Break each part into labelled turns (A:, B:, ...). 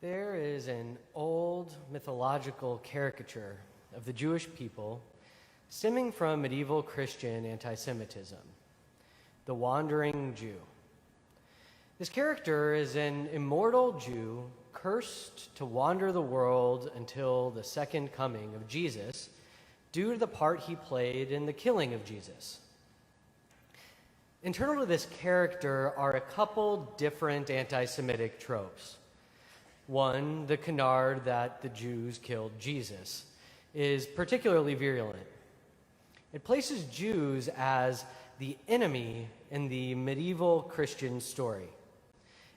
A: There is an old mythological caricature of the Jewish people stemming from medieval Christian anti-Semitism, the Wandering Jew. This character is an immortal Jew cursed to wander the world until the second coming of Jesus due to the part he played in the killing of Jesus. Internal to this character are a couple different anti-Semitic tropes. One, the canard that the Jews killed Jesus, is particularly virulent. It places Jews as the enemy in the medieval Christian story.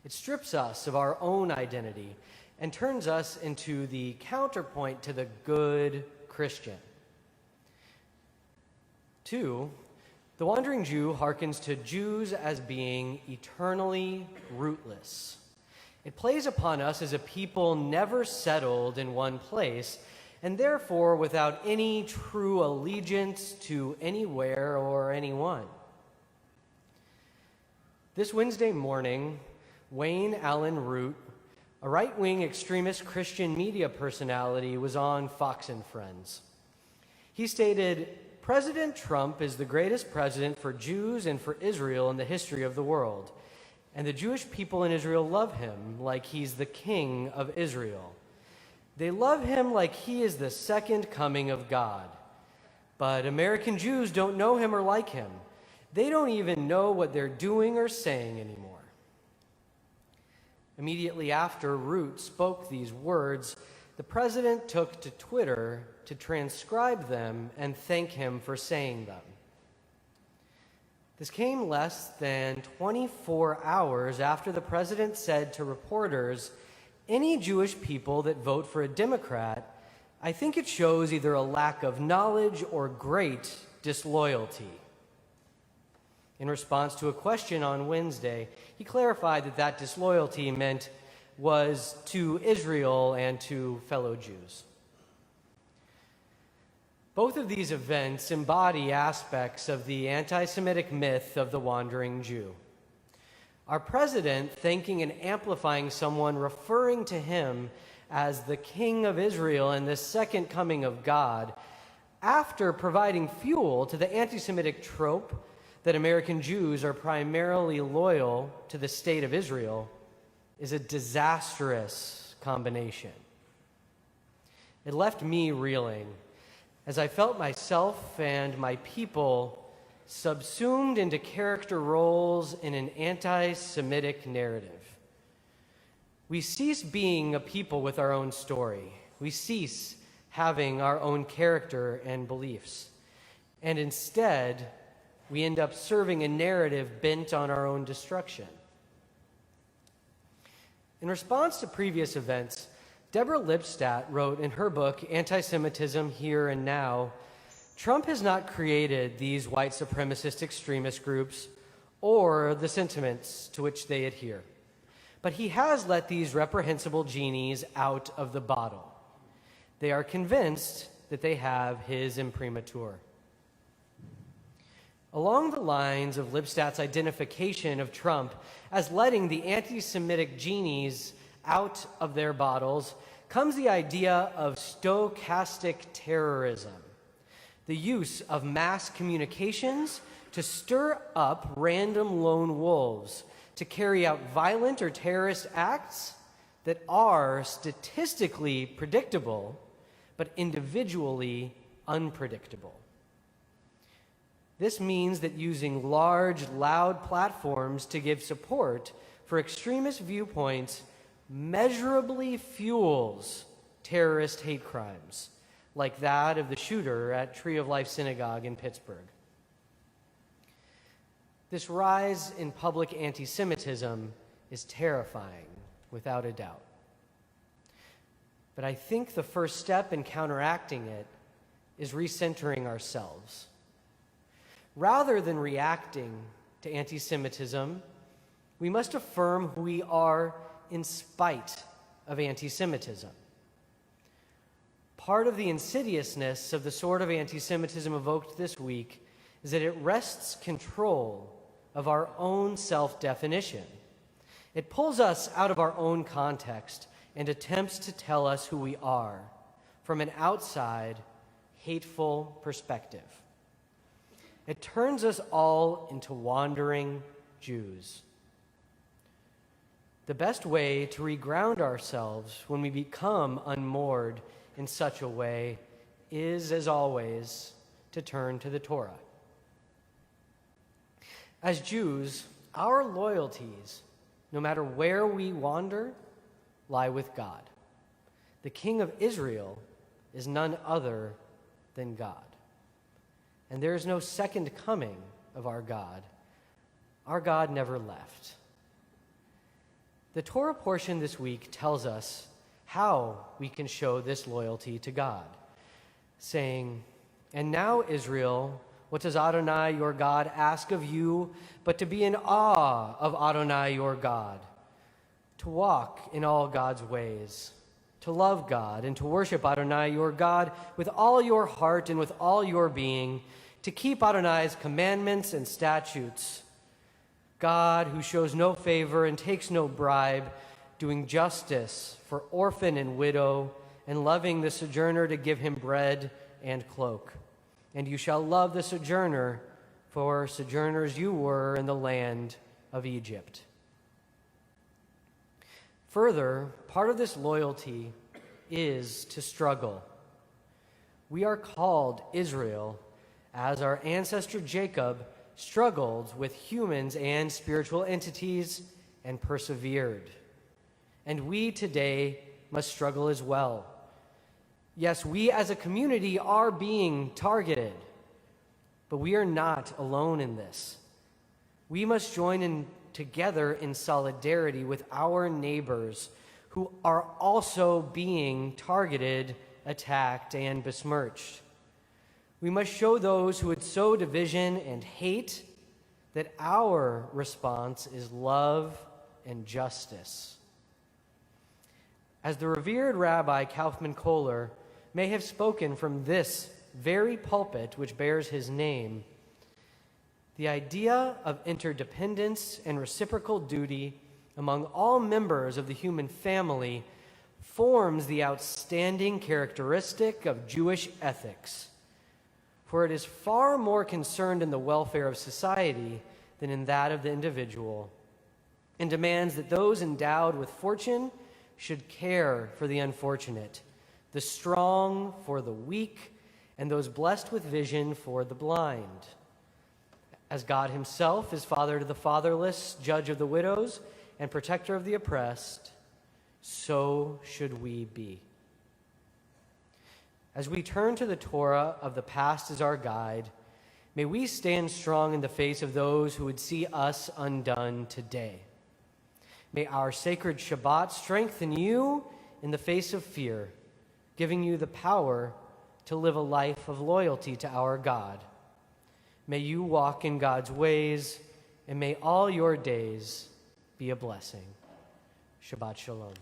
A: It strips us of our own identity and turns us into the counterpoint to the good Christian. Two, the Wandering Jew hearkens to Jews as being eternally rootless. It plays upon us as a people never settled in one place, and therefore without any true allegiance to anywhere or anyone. This Wednesday morning, Wayne Allen Root, a right-wing extremist Christian media personality, was on Fox and Friends. He stated, "President Trump is the greatest president for Jews and for Israel in the history of the world. And the Jewish people in Israel love him like he's the king of Israel. They love him like he is the second coming of God. But American Jews don't know him or like him. They don't even know what they're doing or saying anymore." Immediately after Root spoke these words, the president took to Twitter to transcribe them and thank him for saying them. This came less than 24 hours after the president said to reporters, "Any Jewish people that vote for a Democrat, I think it shows either a lack of knowledge or great disloyalty." In response to a question on Wednesday, he clarified that that disloyalty was to Israel and to fellow Jews. Both of these events embody aspects of the anti-Semitic myth of the Wandering Jew. Our president thanking and amplifying someone referring to him as the King of Israel and the second coming of God, after providing fuel to the anti-Semitic trope that American Jews are primarily loyal to the state of Israel, is a disastrous combination. It left me reeling as I felt myself and my people subsumed into character roles in an anti-Semitic narrative. We cease being a people with our own story. We cease having our own character and beliefs. And instead, we end up serving a narrative bent on our own destruction. In response to previous events, Deborah Lipstadt wrote in her book, Anti-Semitism Here and Now, "Trump has not created these white supremacist extremist groups or the sentiments to which they adhere, but he has let these reprehensible genies out of the bottle. They are convinced that they have his imprimatur." Along the lines of Lipstadt's identification of Trump as letting the anti-Semitic genies out of their bottles comes the idea of stochastic terrorism, the use of mass communications to stir up random lone wolves to carry out violent or terrorist acts that are statistically predictable but individually unpredictable. This means that using large, loud platforms to give support for extremist viewpoints measurably fuels terrorist hate crimes, like that of the shooter at Tree of Life Synagogue in Pittsburgh. This rise in public anti-Semitism is terrifying, without a doubt. But I think the first step in counteracting it is recentering ourselves. Rather than reacting to anti-Semitism, we must affirm who we are in spite of anti-Semitism. Part of the insidiousness of the sort of anti-Semitism evoked this week is that it wrests control of our own self-definition. It pulls us out of our own context and attempts to tell us who we are from an outside, hateful perspective. It turns us all into wandering Jews. The best way to reground ourselves when we become unmoored in such a way is, as always, to turn to the Torah. As Jews, our loyalties, no matter where we wander, lie with God. The King of Israel is none other than God. And there is no second coming of our God. Our God never left. The Torah portion this week tells us how we can show this loyalty to God, saying, "And now, Israel, what does Adonai your God ask of you but to be in awe of Adonai your God, to walk in all God's ways, to love God and to worship Adonai your God with all your heart and with all your being, to keep Adonai's commandments and statutes. God, who shows no favor and takes no bribe, doing justice for orphan and widow, and loving the sojourner to give him bread and cloak. And you shall love the sojourner, for sojourners you were in the land of Egypt." Further, part of this loyalty is to struggle. We are called Israel, as our ancestor Jacob struggled with humans and spiritual entities and persevered. And we today must struggle as well. Yes, we as a community are being targeted, but we are not alone in this. We must join in together in solidarity with our neighbors who are also being targeted, attacked, and besmirched. We must show those who would sow division and hate that our response is love and justice. As the revered Rabbi Kaufman Kohler may have spoken from this very pulpit which bears his name, the idea of interdependence and reciprocal duty among all members of the human family forms the outstanding characteristic of Jewish ethics, for it is far more concerned in the welfare of society than in that of the individual, and demands that those endowed with fortune should care for the unfortunate, the strong for the weak, and those blessed with vision for the blind. As God himself is father to the fatherless, judge of the widows, and protector of the oppressed, so should we be. As we turn to the Torah of the past as our guide, may we stand strong in the face of those who would see us undone today. May our sacred Shabbat strengthen you in the face of fear, giving you the power to live a life of loyalty to our God. May you walk in God's ways, and may all your days be a blessing. Shabbat Shalom.